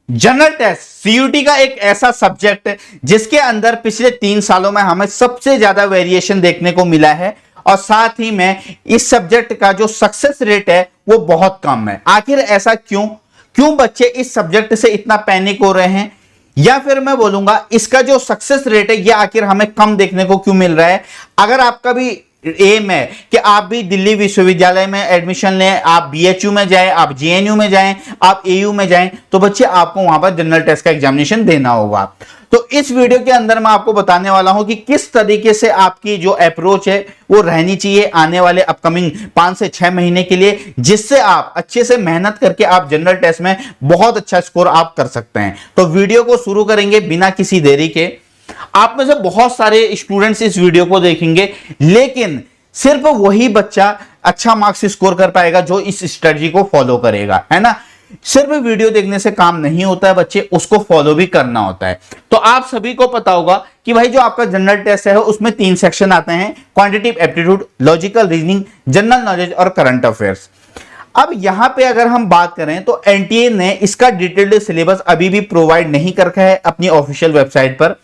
General test CUT का एक ऐसा सब्जेक्ट है जिसके अंदर पिछले 3 सालों में हमें सबसे ज्यादा वेरिएशन देखने को मिला है और साथ ही में इस सब्जेक्ट का जो सक्सेस रेट है वो बहुत कम है। आखिर ऐसा क्यों बच्चे इस सब्जेक्ट से इतना पैनिक हो रहे हैं, या फिर मैं बोलूंगा इसका जो सक्सेस रेट है ये आखिर हमें कम देखने को क्यों मिल रहा है। अगर आपका भी एम है कि आप भी दिल्ली विश्वविद्यालय में एडमिशन लें, आप बीएचयू में जाएं, आप जेएनयू में जाएं, आप एयू में जाएं, तो बच्चे आपको वहां पर जनरल टेस्ट का एग्जामिनेशन देना होगा। तो इस वीडियो के अंदर मैं आपको बताने वाला हूं कि किस तरीके से आपकी जो अप्रोच है वो रहनी चाहिए आने वाले अपकमिंग 5 से 6 महीने के लिए, जिससे आप अच्छे से मेहनत करके आप जनरल टेस्ट में बहुत अच्छा स्कोर आप कर सकते हैं। तो वीडियो को शुरू करेंगे बिना किसी देरी के। आप में से बहुत सारे स्टूडेंट्स इस वीडियो को देखेंगे, लेकिन सिर्फ वही बच्चा अच्छा मार्क्स स्कोर कर पाएगा जो इस स्ट्रेटजी को फॉलो करेगा, है ना। सिर्फ वीडियो देखने से काम नहीं होता है बच्चे, उसको फॉलो भी करना होता है। तो आप सभी को पता होगा कि भाई जो आपका जनरल टेस्ट है उसमें 3 सेक्शन आते हैं, quantitative aptitude, logical reasoning, general knowledge और करंट अफेयर्स। अब यहां पे अगर हम बात करें तो एनटीए ने इसका डिटेल्ड सिलेबस अभी भी प्रोवाइड नहीं कर रखा है अपनी ऑफिशियल वेबसाइट पर।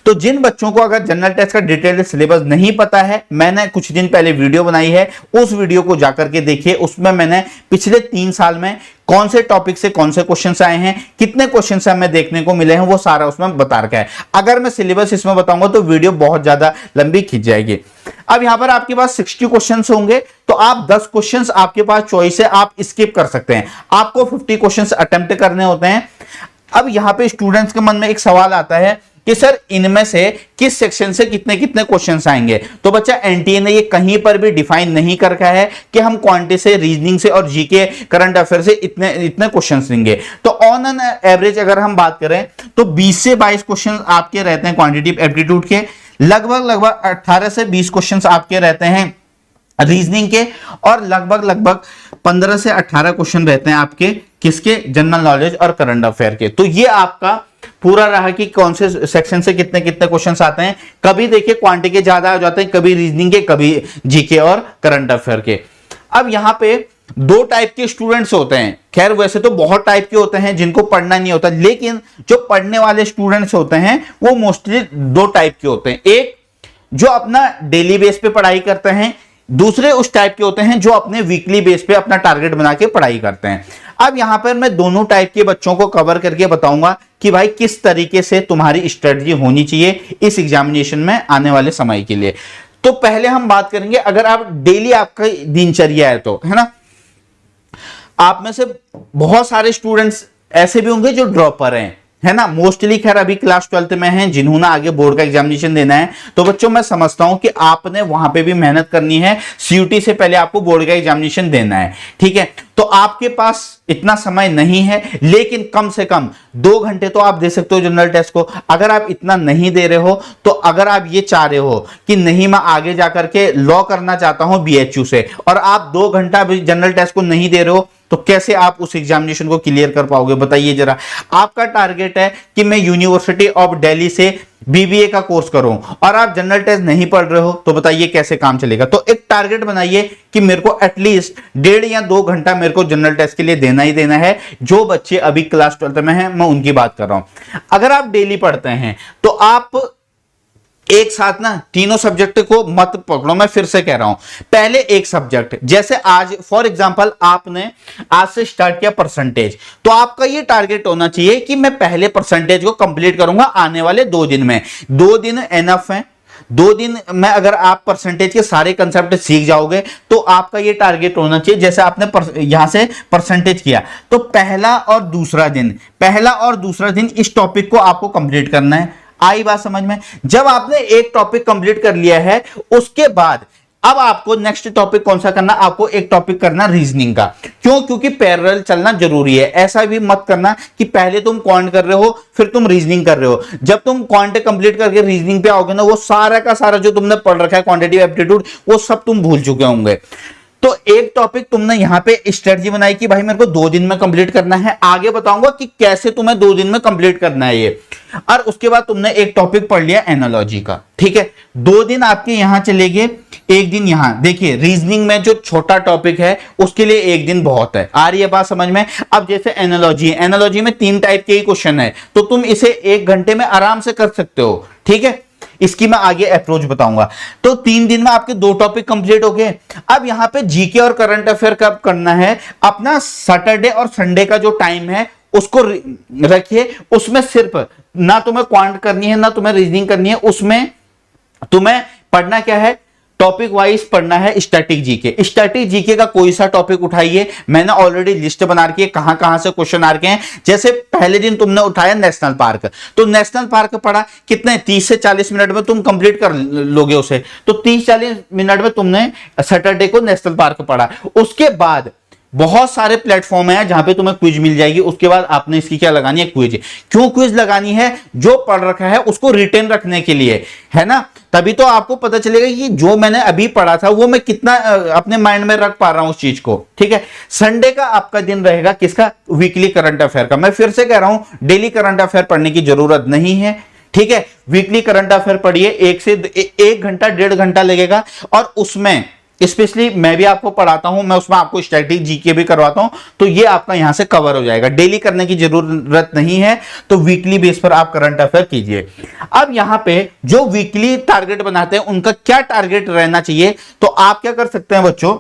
तो जिन बच्चों को अगर जनरल टेस्ट का डिटेल्ड सिलेबस नहीं पता है, मैंने कुछ दिन पहले वीडियो बनाई है, उस वीडियो को जाकर के देखिए। उसमें मैंने पिछले 3 साल में कौन से टॉपिक से कौन से क्वेश्चंस आए हैं, कितने क्वेश्चंस हमें देखने को मिले हैं, वो सारा उसमें बता रखा है। अगर मैं सिलेबस इसमें बताऊंगा तो वीडियो बहुत ज्यादा लंबी खिंच जाएगी। अब यहां पर आपके पास 60 क्वेश्चंस होंगे, तो आप 10 क्वेश्चंस आपके पास चॉइस है, आप स्किप कर सकते हैं। आपको 50 क्वेश्चंस अटेम्प्ट करने होते हैं। अब यहां पे स्टूडेंट्स के मन में एक सवाल आता है कि सर इनमें से किस सेक्शन से कितने कितने क्वेश्चंस आएंगे। तो बच्चा एनटीए ने ये कहीं पर भी डिफाइन नहीं कर रखा है कि हम क्वांटिटी से, रीजनिंग से और जीके करंट अफेयर से इतने इतने क्वेश्चंस लेंगे। तो ऑन एन एवरेज अगर हम बात करें तो 20 से 22 क्वेश्चन आपके रहते हैं क्वांटिटेटिव एप्टीट्यूड के, लगभग 18 से 20 क्वेश्चन आपके रहते हैं रीजनिंग के, और लगभग 15 से 18 क्वेश्चन रहते हैं आपके किसके, जनरल नॉलेज और करंट अफेयर के। तो ये आपका पूरा रहा कि कौन से सेक्शन से कितने कितने क्वेश्चंस आते हैं। कभी देखिए क्वांटिटी के ज्यादा हो जाते हैं, कभी रीजनिंग के, कभी जीके और करंट अफेयर के। अब यहां पे 2 टाइप के स्टूडेंट्स होते हैं। खैर वैसे तो बहुत टाइप के होते हैं जिनको पढ़ना नहीं होता, लेकिन जो पढ़ने वाले स्टूडेंट्स होते हैं वो मोस्टली 2 टाइप के होते हैं। एक जो अपना डेली बेस पे पढ़ाई करते हैं, दूसरे उस टाइप के होते हैं जो अपने वीकली बेस पे अपना टारगेट बना के पढ़ाई करते हैं। अब यहां पर मैं दोनों टाइप के बच्चों को कवर करके बताऊंगा कि भाई किस तरीके से तुम्हारी स्ट्रेटजी होनी चाहिए इस एग्जामिनेशन में आने वाले समय के लिए। तो पहले हम बात करेंगे, अगर आप डेली आपका दिनचर्या है तो, है ना, आप में से बहुत सारे स्टूडेंट्स ऐसे भी होंगे जो ड्रॉपर हैं, है ना। मोस्टली खैर अभी क्लास 12th में हैं, जिन्होंने आगे बोर्ड का एग्जामिनेशन देना है। तो बच्चों मैं समझता हूं कि आपने वहां पे भी मेहनत करनी है, सीयूटी से पहले आपको बोर्ड का एग्जामिनेशन देना है, ठीक है। तो आपके पास इतना समय नहीं है, लेकिन कम से कम 2 घंटे तो आप दे सकते हो जनरल टेस्ट को। अगर आप इतना नहीं दे रहे हो, तो अगर आप ये चाह रहे हो कि नहीं मैं आगे जाकर के लॉ करना चाहता हूं बीएचयू से, और आप 2 घंटा भी जनरल टेस्ट को नहीं दे रहे हो, तो कैसे आप उस एग्जामिनेशन को क्लियर कर पाओगे बताइए जरा। आपका टारगेट है कि मैं यूनिवर्सिटी ऑफ दिल्ली से बीबीए का कोर्स करूं, और आप जनरल टेस्ट नहीं पढ़ रहे हो, तो बताइए कैसे काम चलेगा। तो एक टारगेट बनाइए कि मेरे को एटलीस्ट 1.5 या 2 घंटा मेरे को जनरल टेस्ट के लिए देना ही देना है। जो बच्चे अभी क्लास 12th में हैं मैं उनकी बात कर रहा हूं। अगर आप डेली पढ़ते हैं तो आप एक साथ ना तीनों सब्जेक्ट को मत पकड़ो। मैं फिर से कह रहा हूं, पहले एक सब्जेक्ट, जैसे आज फॉर एग्जांपल आपने आज से स्टार्ट किया परसेंटेज, तो आपका ये टारगेट होना चाहिए कि मैं पहले परसेंटेज को कंप्लीट करूंगा आने वाले 2 दिन में। 2 दिन एनफ है। 2 दिन में अगर आप परसेंटेज के सारे कंसेप्ट सीख जाओगे तो आपका ये टारगेट होना चाहिए। जैसे आपने यहां से परसेंटेज किया तो पहला और दूसरा दिन इस टॉपिक को आपको कंप्लीट करना है। आई बात समझ में। जब आपने एक टॉपिक कंप्लीट कर लिया है, उसके बाद अब आपको नेक्स्ट टॉपिक कौन सा करना, आपको एक टॉपिक करना रीजनिंग का। क्यों? क्योंकि पैरेलल चलना जरूरी है। ऐसा भी मत करना कि पहले तुम क्वांट कर रहे हो फिर तुम रीजनिंग कर रहे हो। जब तुम क्वांट कंप्लीट करके रीजनिंग पे आओगे ना, वो सारा का सारा जो तुमने पढ़ रखा है क्वांटिटेटिव एप्टीट्यूड, वो सब तुम भूल चुके होंगे। तो एक टॉपिक तुमने यहां पे स्ट्रेटजी बनाई कि भाई मेरे को 2 दिन में कंप्लीट करना है। आगे बताऊंगा कि कैसे तुम्हें 2 दिन में कंप्लीट करना है ये। और उसके बाद तुमने एक टॉपिक पढ़ लिया एनालॉजी का, ठीक है। 2 दिन आपके यहां चले गए, एक दिन यहां देखिए, रीजनिंग में जो छोटा टॉपिक है उसके लिए एक दिन बहुत है। आ रही है बात समझ में? अब जैसे एनालॉजी, एनालॉजी में 3 टाइप के ही क्वेश्चन है, तो तुम इसे 1 घंटे में आराम से कर सकते हो, ठीक है। इसकी मैं आगे अप्रोच बताऊंगा। तो 3 दिन में आपके 2 टॉपिक कंप्लीट हो गए। अब यहां पे जीके और करंट अफेयर कब करना है, अपना सैटरडे और संडे का जो टाइम है उसको रखिए, उसमें सिर्फ ना तुम्हें क्वांट करनी है ना तुम्हें रीजनिंग करनी है, उसमें तुम्हें पढ़ना क्या है, टॉपिक वाइज पढ़ना है स्टैटिक जीके। स्टैटिक जीके का कोई सा टॉपिक उठाइए, मैंने ऑलरेडी लिस्ट बना रखी है कहां कहां से क्वेश्चन आ रखे हैं। जैसे पहले दिन तुमने उठाया नेशनल पार्क, तो नेशनल पार्क पढ़ा कितने 30 से 40 मिनट में तुम कंप्लीट कर लोगे उसे, तो 30-40 मिनट में तुमने सैटरडे को नेशनल पार्क पढ़ा। उसके बाद बहुत सारे प्लेटफॉर्म है जहां पे तुम्हें क्विज मिल जाएगी, उसके बाद आपने इसकी क्या लगानी है, क्विज। क्यों क्विज लगानी है, जो पढ़ रखा है उसको रिटेन रखने के लिए, है ना। तभी तो आपको पता चलेगा कि जो मैंने अभी पढ़ा था वो मैं कितना अपने माइंड में रख पा रहा हूं उस चीज को, ठीक है। संडे का आपका दिन रहेगा किसका, वीकली करंट अफेयर का। मैं फिर से कह रहा हूं डेली करंट अफेयर पढ़ने की जरूरत नहीं है, ठीक है। वीकली करंट अफेयर पढ़िए, 1 घंटा 1.5 घंटा लगेगा, और उसमें स्पेशली मैं भी आपको पढ़ाता हूं, मैं उसमें आपको स्टैटिक जीके भी करवाता हूं, तो ये आपका यहां से कवर हो जाएगा। डेली करने की जरूरत नहीं है, तो वीकली बेस पर आप करंट अफेयर कीजिए। अब यहां पे जो वीकली टारगेट बनाते हैं उनका क्या टारगेट रहना चाहिए, तो आप क्या कर सकते हैं बच्चों,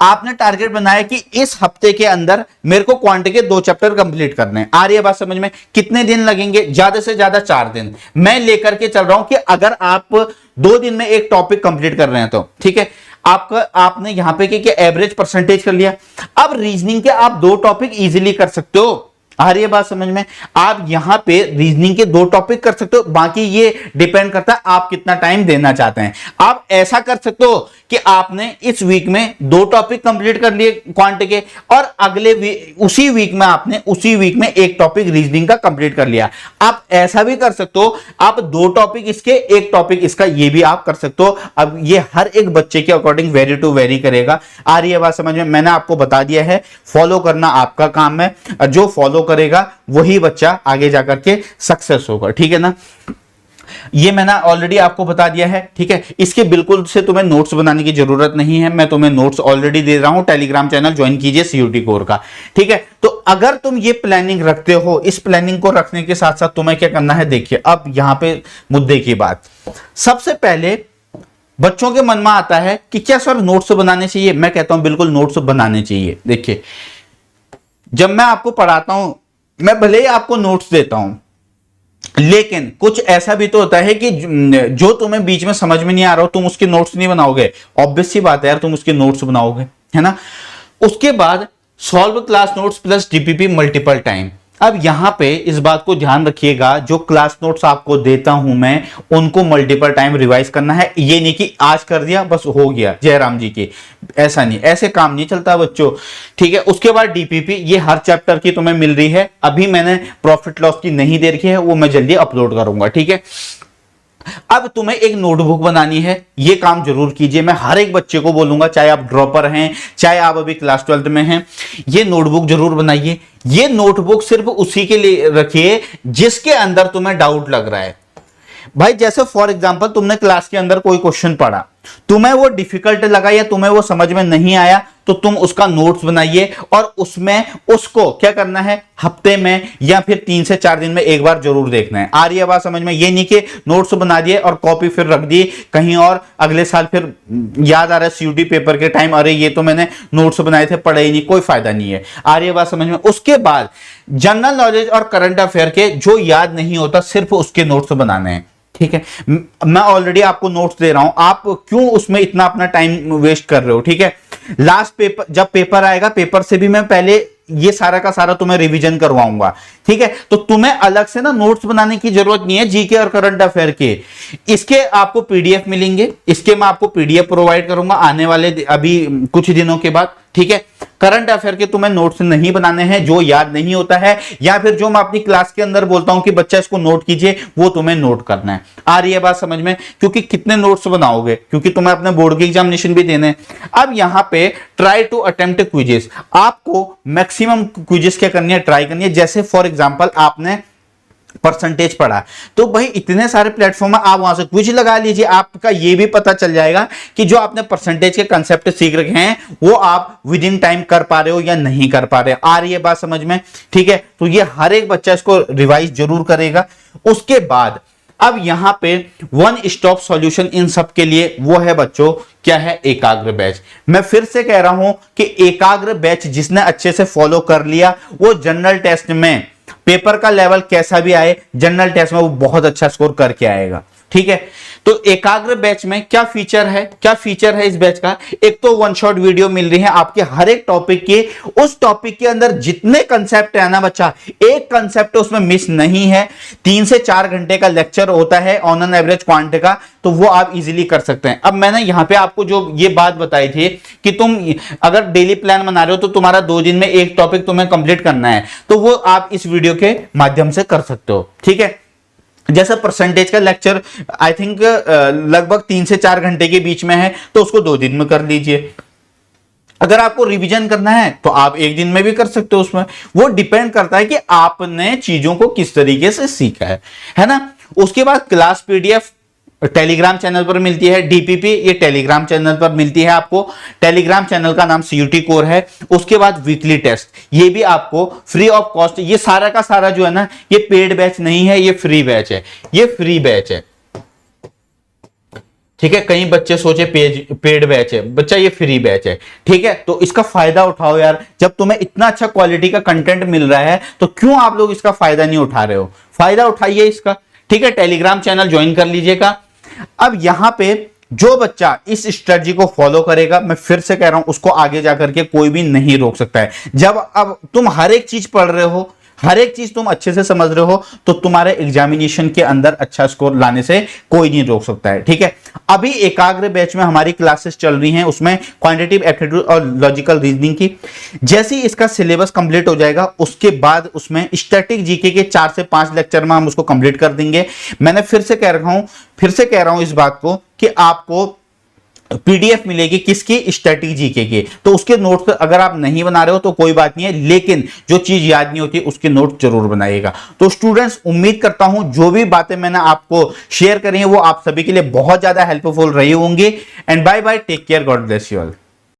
आपने टारगेट बनाया कि इस हफ्ते के अंदर मेरे को क्वांट के 2 चैप्टर कंप्लीट करने हैं। आ रही है बात समझ में? कितने दिन लगेंगे, ज्यादा से ज्यादा 4 दिन मैं लेकर के चल रहा हूं कि अगर आप 2 दिन में एक टॉपिक कंप्लीट कर रहे हैं तो ठीक है। आपने यहां पे क्या एवरेज परसेंटेज कर लिया। अब रीजनिंग के आप 2 टॉपिक इजीली कर सकते हो। आ रही है बात समझ में? आप यहां पे रीजनिंग के 2 टॉपिक कर सकते हो, बाकी ये डिपेंड करता है आप कितना टाइम देना चाहते हैं। आप ऐसा कर सकते हो कि आपने इस वीक में 2 टॉपिक कंप्लीट कर लिए क्वांट के, और अगले उसी वीक में आपने उसी वीक में 1 टॉपिक रीजनिंग का कंप्लीट कर लिया। आप ऐसा भी कर सकते हो, आप 2 टॉपिक इसके 1 टॉपिक इसका, ये भी आप कर सकते हो। अब ये हर एक बच्चे के अकॉर्डिंग वेरी टू वेरी करेगा। आ रही है बात समझ में? मैंने आपको बता दिया है, फॉलो करना आपका काम है, जो फॉलो करेगा वही बच्चा आगे जाकर के सक्सेस होगा, ठीक है ना। ये मैंने ऑलरेडी आपको बता दिया है, ठीक है। इसके बिल्कुल से तुम्हें नोट्स बनाने की जरूरत नहीं है, मैं तुम्हें नोट्स ऑलरेडी दे रहा हूं। टेलीग्राम चैनल ज्वाइन कीजिए सीयूटी कोर का, ठीक है। तो अगर तुम ये प्लानिंग रखते हो, इस प्लानिंग को रखने के साथ साथ तुम्हें क्या करना है, देखिए अब यहां पे मुद्दे की बात। सबसे पहले बच्चों के मन में आता है कि क्या सर नोट्स बनाने चाहिए। मैं कहता हूं बिल्कुल नोट्स बनाने चाहिए। देखिए जब मैं आपको पढ़ाता हूं, मैं भले ही आपको नोट्स देता हूं, लेकिन कुछ ऐसा भी तो होता है कि जो तुम्हें बीच में समझ में नहीं आ रहा हो, तुम उसके नोट्स नहीं बनाओगे। ऑब्वियस सी बात है यार, तुम उसके नोट्स बनाओगे, है ना। उसके बाद solve class notes plus DPP multiple time. अब यहां पे इस बात को ध्यान रखिएगा, जो क्लास नोट्स आपको देता हूं मैं, उनको मल्टीपल टाइम रिवाइज करना है। ये नहीं कि आज कर दिया बस हो गया जयराम जी की, ऐसा नहीं, ऐसे काम नहीं चलता बच्चों, ठीक है। उसके बाद डीपीपी, ये हर चैप्टर की तुम्हें मिल रही है। अभी मैंने प्रॉफिट लॉस की नहीं दे रखी है, वो मैं जल्दी अपलोड करूंगा, ठीक है। अब तुम्हें एक नोटबुक बनानी है, ये काम जरूर कीजिए। मैं हर एक बच्चे को बोलूंगा, चाहे आप ड्रॉपर हैं, चाहे आप अभी क्लास 12th में हैं, ये नोटबुक जरूर बनाइए। ये नोटबुक सिर्फ उसी के लिए रखिए जिसके अंदर तुम्हें डाउट लग रहा है। भाई जैसे फॉर एग्जांपल तुमने क्लास के अंदर कोई क्वेश्चन पढ़ा, तुम्हें वो डिफिकल्ट लगा या तुम्हें वो समझ में नहीं आया, तो तुम उसका नोट्स बनाइए, और उसमें उसको क्या करना है, हफ्ते में या फिर 3 से 4 दिन में एक बार जरूर देखना है। आ रही है बात समझ में? ये नहीं कि नोट्स बना दिए और कॉपी फिर रख दी कहीं और, अगले साल फिर याद आ रहा है सीयूटी पेपर के टाइम, अरे ये तो मैंने नोट्स बनाए थे, पढ़े ही नहीं, कोई फायदा नहीं है। आ रही है बात समझ में? उसके बाद जनरल नॉलेज और करंट अफेयर के जो याद नहीं होता, सिर्फ उसके नोट्स बनाने हैं, ठीक है। मैं ऑलरेडी आपको नोट्स दे रहा हूं, आप क्यों उसमें इतना अपना टाइम वेस्ट कर रहे हो, ठीक है। लास्ट पेपर, जब पेपर आएगा, पेपर से भी मैं पहले ये सारा का सारा तुम्हें रिवीजन करवाऊंगा, ठीक है। तो तुम्हें अलग से ना नोट्स बनाने की जरूरत नहीं है जीके और करंट अफेयर के। इसके आपको पीडीएफ मिलेंगे, इसके मैं आपको पीडीएफ प्रोवाइड करूंगा आने वाले अभी कुछ दिनों के बाद, ठीक है। करंट अफेयर के तुम्हें नोट्स नहीं बनाने हैं, जो याद नहीं होता है या फिर जो मैं अपनी क्लास के अंदर बोलता हूं कि बच्चा इसको नोट कीजिए, वो तुम्हें नोट करना है। आ रही है बात समझ में? क्योंकि कितने नोट्स बनाओगे, क्योंकि तुम्हें अपने बोर्ड के एग्जामिनेशन भी देने हैं। अब यहां पे ट्राई टू अटेम्प्ट क्विजेस, आपको मैक्सिमम क्विजेस क्या करनी है, ट्राई करनी है। जैसे फॉर एग्जांपल आपने परसेंटेज पढ़ा। तो भाई इतने सारे प्लेटफॉर्म है, आप वहां से क्विज लगा लीजिए, आपका ये भी पता चल जाएगा कि जो आपने परसेंटेज के कंसेप्ट सीख रखे हैं वो आप विद इन टाइम कर पा रहे हो या नहीं कर पा रहे। आ रही है बात समझ में? ठीक है, तो ये हर एक बच्चा इसको रिवाइज जरूर करेगा। उसके बाद अब यहां पे वन स्टॉप सॉल्यूशन इन सब के लिए वो है बच्चों, क्या है? एकाग्र बैच। मैं फिर से कह रहा हूं कि एकाग्र बैच जिसने अच्छे से फॉलो कर लिया वो जनरल टेस्ट में, पेपर का लेवल कैसा भी आए, जनरल टेस्ट में वो बहुत अच्छा स्कोर करके आएगा। ठीक है, तो एकाग्र बैच में क्या फीचर है? क्या फीचर है इस बैच का? एक तो वन शॉट वीडियो मिल रही है आपके हर एक टॉपिक के, उस टॉपिक के अंदर जितने कंसेप्ट है ना बच्चा, एक कंसेप्ट उसमें मिस नहीं है। 3 से 4 घंटे का लेक्चर होता है ऑन एन एवरेज क्वांट का, तो वो आप इजीली कर सकते हैं। अब मैंने यहां पे आपको जो ये बात बताई थी कि तुम अगर डेली प्लान बना रहे हो तो तुम्हारा 2 दिन में एक टॉपिक तुम्हें कंप्लीट करना है, तो वो आप इस वीडियो के माध्यम से कर सकते हो। ठीक है, जैसा परसेंटेज का लेक्चर आई थिंक लगभग 3 से 4 घंटे के बीच में है, तो उसको 2 दिन में कर लीजिए। अगर आपको रिवीजन करना है तो आप 1 दिन में भी कर सकते हो। उसमें वो डिपेंड करता है कि आपने चीजों को किस तरीके से सीखा है ना। उसके बाद क्लास पीडीएफ टेलीग्राम चैनल पर मिलती है, डीपीपी ये टेलीग्राम चैनल पर मिलती है आपको। टेलीग्राम चैनल का नाम सीयूटी कोर है। उसके बाद वीकली टेस्ट, ये भी आपको फ्री ऑफ कॉस्ट। ये सारा का सारा जो है ना, ये पेड बैच नहीं है, ये फ्री बैच है, ये फ्री बैच है। ठीक है, कई बच्चे सोचे पेड बैच है, बच्चा ये फ्री बैच है। ठीक है, तो इसका फायदा उठाओ यार, जब तुम्हें इतना अच्छा क्वालिटी का कंटेंट मिल रहा है तो क्यों आप लोग इसका फायदा नहीं उठा रहे हो? फायदा उठाइए इसका। ठीक है, टेलीग्राम चैनल ज्वाइन कर लीजिएगा। अब यहां पे जो बच्चा इस स्ट्रेटजी को फॉलो करेगा, मैं फिर से कह रहा हूं, उसको आगे जाकर के कोई भी नहीं रोक सकता है। जब अब तुम हर एक चीज पढ़ रहे हो, हर एक चीज तुम अच्छे से समझ रहे हो, तो तुम्हारे एग्जामिनेशन के अंदर अच्छा स्कोर लाने से कोई नहीं रोक सकता है। ठीक है, अभी एकाग्र बैच में हमारी क्लासेस चल रही हैं, उसमें क्वांटिटेटिव एप्टीट्यूड और लॉजिकल रीजनिंग की। जैसे ही इसका सिलेबस कंप्लीट हो जाएगा उसके बाद उसमें स्टैटिक जीके के 4 से 5 लेक्चर में हम उसको कंप्लीट कर देंगे। मैंने फिर से कह रहा हूं इस बात को कि आपको पीडीएफ मिलेगी किसकी? स्टैटिक जीके की। तो उसके नोट्स अगर आप नहीं बना रहे हो तो कोई बात नहीं है, लेकिन जो चीज याद नहीं होती उसके नोट जरूर बनाइएगा। तो स्टूडेंट्स, उम्मीद करता हूं जो भी बातें मैंने आपको शेयर करी हैं वो आप सभी के लिए बहुत ज्यादा हेल्पफुल रही होंगी। And bye bye, take care, God bless you all.